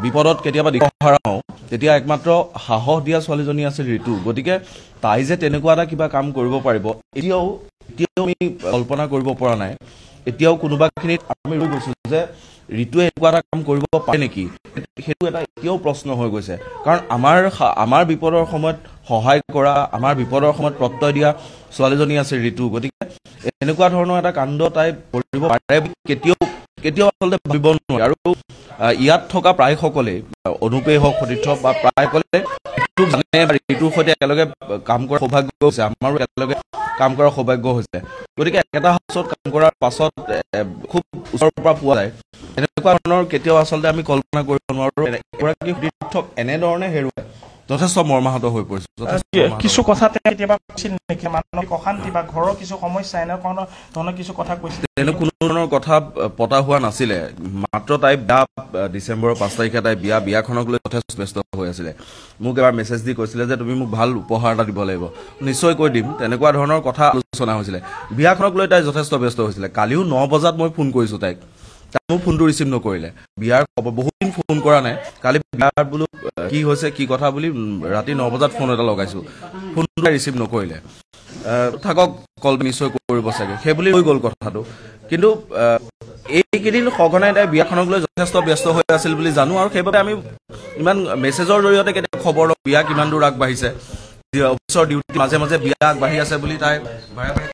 বিপদত কেতিয়াবা দিশহাৰা হওঁ তেতিয়া একমাত্ৰ সাহস দিয়া ছোৱালীজনী আছিল ঋতু গতিকে তাই যে তেনেকুৱা এটা কিবা কাম কৰিব পাৰিব এতিয়াও আমি কল্পনা কৰিব পৰা নাই এতিয়াও কোনোবাখিনিত আমি ৰৈ গৈছো যে ঋতুৱে এনেকুৱা এটা কাম কৰিব পাৰে নেকি সেইটো এটা এতিয়াও প্ৰশ্ন হৈ গৈছে কাৰণ আমাৰ বিপদৰ সময়ত সহায় কৰা আমাৰ বিপদৰ সময়ত প্ৰত্যয় দিয়া ছোৱালীজনী আছিল ঋতু গতিকে এনেকুৱা ধৰণৰ এটা কাণ্ড তাই কৰিব পাৰে কেতিয়াও আচলতে ভাবিব নোৱাৰে আৰু ইয়াত থকা প্ৰায় সকলে অনুপেয় হওক সতীৰ্থ বা প্ৰায় সকলে ঋতুৰ সৈতে একেলগে কাম কৰাৰ সৌভাগ্য হৈছে আমাৰো একেলগে কাম কৰাৰ সৌভাগ্য হৈছে গতিকে একেটা হাউচত কাম কৰাৰ পাছত খুব ওচৰৰ পৰা পোৱা যায় এনেকুৱা ধৰণৰ কেতিয়াও আচলতে আমি কল্পনা কৰিব নোৱাৰো এগৰাকী সতীৰ্থক এনেধৰণে হেৰুৱাই যথেষ্ট মৰ্মাহত হৈ পৰিছে কিছু কথা কেতিয়াবা কৈছিল নেকি মানসিক অশান্তি বা ঘৰৰ কিছু সমস্যা এনেকুৱা ধৰণৰ কিছু কথা কৈছিল তেনে কোনো ধৰণৰ কথা পতা হোৱা নাছিলে মাত্ৰ তাই ডিচেম্বৰৰ 5 তাৰিখে তাই বিয়াখনক লৈ যথেষ্ট ব্যস্ত হৈ আছিলে মোক এবাৰ মেছেজ দি কৈছিলে যে তুমি মোক ভাল উপহাৰ এটা দিব লাগিব নিশ্চয় কৈ দিম তেনেকুৱা ধৰণৰ কথা আলোচনা হৈছিলে বিয়াখনক লৈ তাই যথেষ্ট ব্যস্ত হৈছিলে কালিও 9 বজাত মই ফোন কৰিছো তাইক মোৰ ফোনটো ৰিচিভ নকৰিলে বিয়াৰ বহুত দিন ফোন কৰা নাই কালি বিয়াৰ বোলো কি হৈছে কি কথা বুলি ৰাতি 9 বজাত ফোন এটা লগাইছো ফোনটো ৰিচিভ নকৰিলে থাকক কল নিশ্চয় কৰিব চাগে সেই বুলি হৈ গ'ল কথাটো কিন্তু এইকেইদিন সঘনাই তাই বিয়াখনক লৈ যথেষ্ট ব্যস্ত হৈ আছিল বুলি জানো আৰু সেইবাবে আমি ইমান মেছেজৰ জৰিয়তে কেতিয়া খবৰ লওঁ বিয়া কিমান দূৰ আগবাঢ়িছে অফিচৰ ডিউটি মাজে মাজে বিয়া আগবাঢ়ি আছে বুলি তাই